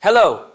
Hello,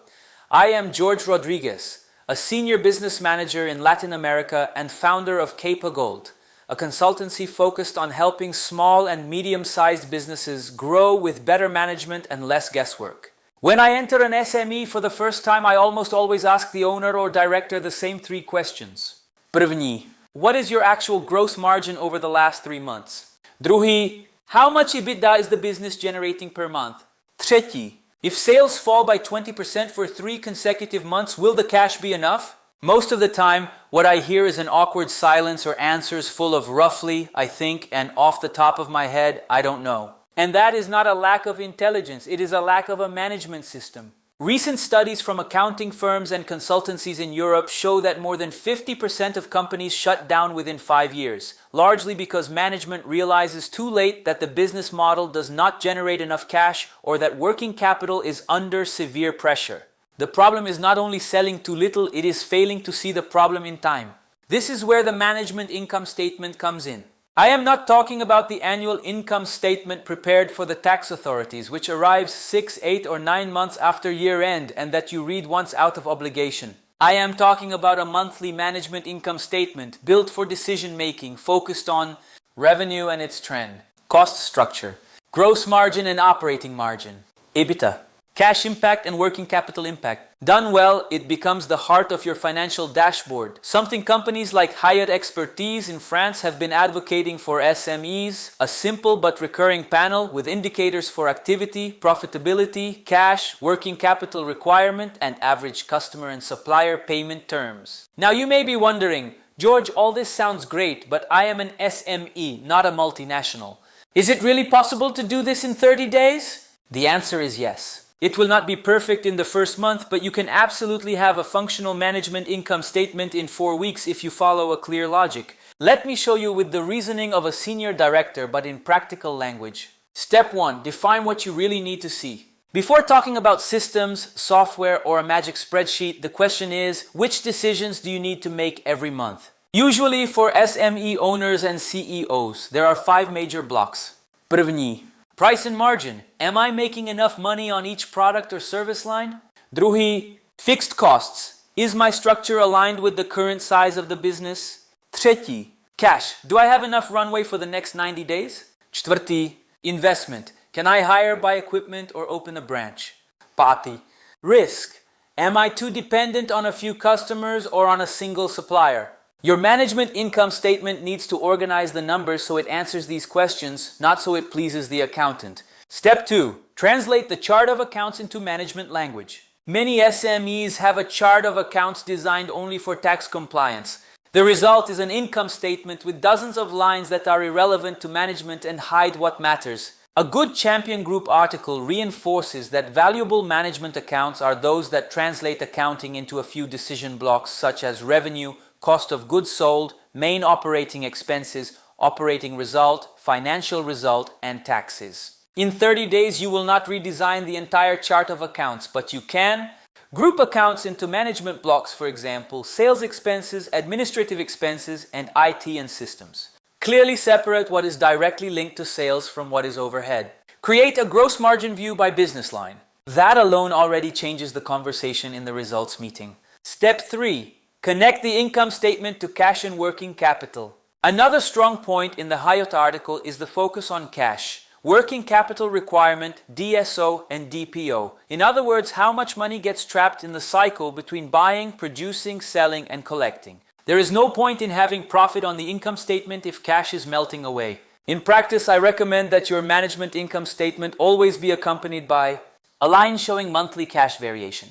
I am George Rodriguez, a senior business manager in Latin America and founder of Capa Gold, a consultancy focused on helping small and medium-sized businesses grow with better management and less guesswork. When I enter an SME for the first time, I almost always ask the owner or director the same three questions. První, what is your actual gross margin over the last 3 months? Druhý, how much EBITDA is the business generating per month? Třetí, if sales fall by 20% for 3 consecutive months, will the cash be enough? Most of the time, what I hear is an awkward silence or answers full of roughly, I think, and off the top of my head, I don't know. And that is not a lack of intelligence, it is a lack of a management system. Recent studies from accounting firms and consultancies in Europe show that more than 50% of companies shut down within 5 years, largely because management realizes too late that the business model does not generate enough cash or that working capital is under severe pressure. The problem is not only selling too little, it is failing to see the problem in time. This is where the management income statement comes in. I am not talking about the annual income statement prepared for the tax authorities, which arrives 6, 8, or 9 months after year end and that you read once out of obligation. I am talking about a monthly management income statement built for decision making, focused on revenue and its trend, cost structure, gross margin and operating margin, EBITDA, cash impact and working capital impact. Done well, it becomes the heart of your financial dashboard, something companies like Hyatt Expertise in France have been advocating for SMEs, a simple but recurring panel with indicators for activity, profitability, cash, working capital requirement, and average customer and supplier payment terms. Now you may be wondering, George, all this sounds great, but I am an SME, not a multinational. Is it really possible to do this in 30 days? The answer is yes. It will not be perfect in the first month, but you can absolutely have a functional management income statement in 4 weeks if you follow a clear logic. Let me show you with the reasoning of a senior director, but in practical language. Step 1. Define what you really need to see. Before talking about systems, software, or a magic spreadsheet, the question is, which decisions do you need to make every month? Usually for SME owners and CEOs, there are 5 major blocks. První. Price and margin. Am I making enough money on each product or service line? Druhý, fixed costs. Is my structure aligned with the current size of the business? Třetí, cash. Do I have enough runway for the next 90 days? Čtvrtý, investment. Can I hire, buy equipment, or open a branch? Pátý, risk. Am I too dependent on a few customers or on a single supplier? Your management income statement needs to organize the numbers so it answers these questions, not so it pleases the accountant. Step 2. Translate the chart of accounts into management language. Many SMEs have a chart of accounts designed only for tax compliance. The result is an income statement with dozens of lines that are irrelevant to management and hide what matters. A good Champion Group article reinforces that valuable management accounts are those that translate accounting into a few decision blocks such as revenue, cost of goods sold, main operating expenses, operating result, financial result, and taxes. In 30 days, you will not redesign the entire chart of accounts, but you can group accounts into management blocks, for example, sales expenses, administrative expenses, and IT and systems. Clearly separate what is directly linked to sales from what is overhead. Create a gross margin view by business line. That alone already changes the conversation in the results meeting. Step 3. Connect the income statement to cash and working capital. Another strong point in the Hyatt article is the focus on cash, working capital requirement, DSO, and DPO. In other words, how much money gets trapped in the cycle between buying, producing, selling, and collecting. There is no point in having profit on the income statement if cash is melting away. In practice, I recommend that your management income statement always be accompanied by a line showing monthly cash variation.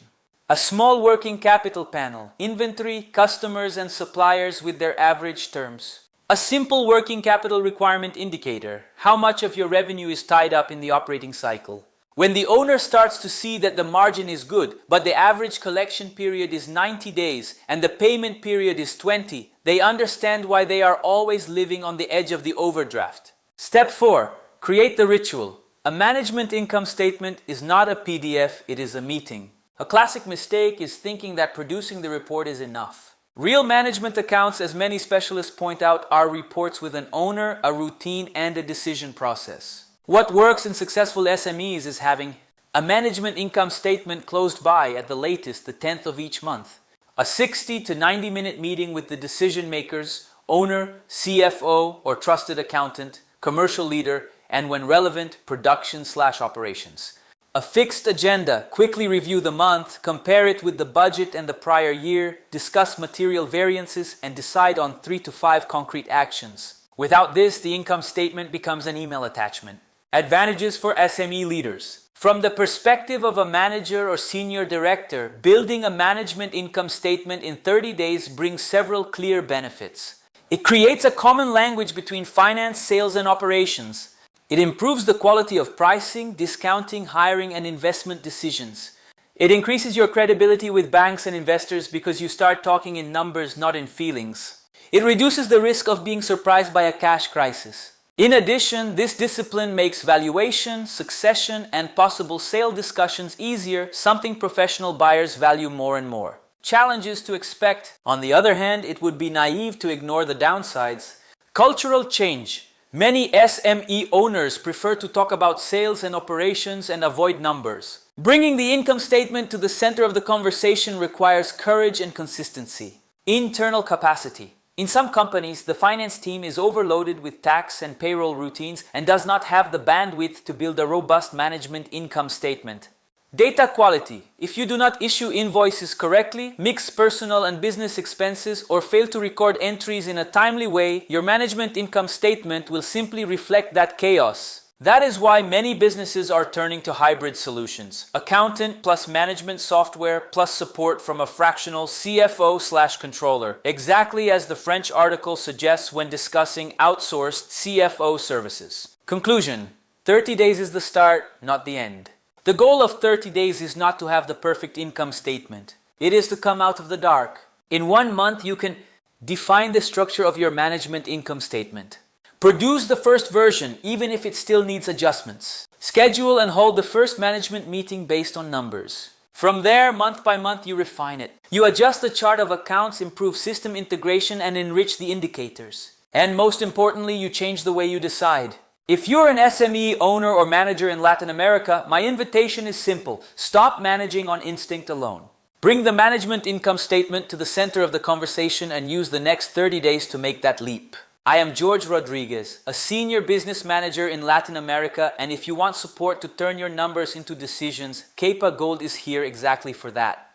A small working capital panel, inventory, customers and suppliers with their average terms. A simple working capital requirement indicator, how much of your revenue is tied up in the operating cycle. When the owner starts to see that the margin is good, but the average collection period is 90 days and the payment period is 20, they understand why they are always living on the edge of the overdraft. Step 4. Create the ritual. A management income statement is not a PDF, it is a meeting. A classic mistake is thinking that producing the report is enough. Real management accounts, as many specialists point out, are reports with an owner, a routine, and a decision process. What works in successful SMEs is having A management income statement closed by, at the latest, the 10th of each month. A 60 to 90-minute meeting with the decision makers, owner, CFO, or trusted accountant, commercial leader, and when relevant, production/operations. A fixed agenda, quickly review the month, compare it with the budget and the prior year, discuss material variances, and decide on 3 to 5 concrete actions. Without this, the income statement becomes an email attachment. Advantages for SME leaders. From the perspective of a manager or senior director, building a management income statement in 30 days brings several clear benefits. It creates a common language between finance, sales, and operations. It improves the quality of pricing, discounting, hiring, and investment decisions. It increases your credibility with banks and investors because you start talking in numbers, not in feelings. It reduces the risk of being surprised by a cash crisis. In addition, this discipline makes valuation, succession, and possible sale discussions easier, something professional buyers value more and more. Challenges to expect. On the other hand, it would be naive to ignore the downsides. Cultural change. Many SME owners prefer to talk about sales and operations and avoid numbers. Bringing the income statement to the center of the conversation requires courage and consistency. Internal capacity. In some companies, the finance team is overloaded with tax and payroll routines and does not have the bandwidth to build a robust management income statement. Data quality. If you do not issue invoices correctly, mix personal and business expenses, or fail to record entries in a timely way, your management income statement will simply reflect that chaos. That is why many businesses are turning to hybrid solutions. Accountant plus management software plus support from a fractional CFO/controller, exactly as the French article suggests when discussing outsourced CFO services. Conclusion: 30 days is the start, not the end. The goal of 30 days is not to have the perfect income statement. It is to come out of the dark. In 1 month, you can define the structure of your management income statement. Produce the first version, even if it still needs adjustments. Schedule and hold the first management meeting based on numbers. From there, month by month, you refine it. You adjust the chart of accounts, improve system integration, and enrich the indicators. And most importantly, you change the way you decide. If you're an SME owner or manager in Latin America, my invitation is simple. Stop managing on instinct alone. Bring the management income statement to the center of the conversation and use the next 30 days to make that leap. I am George Rodriguez, a senior business manager in Latin America, and if you want support to turn your numbers into decisions, Kepa Gold is here exactly for that.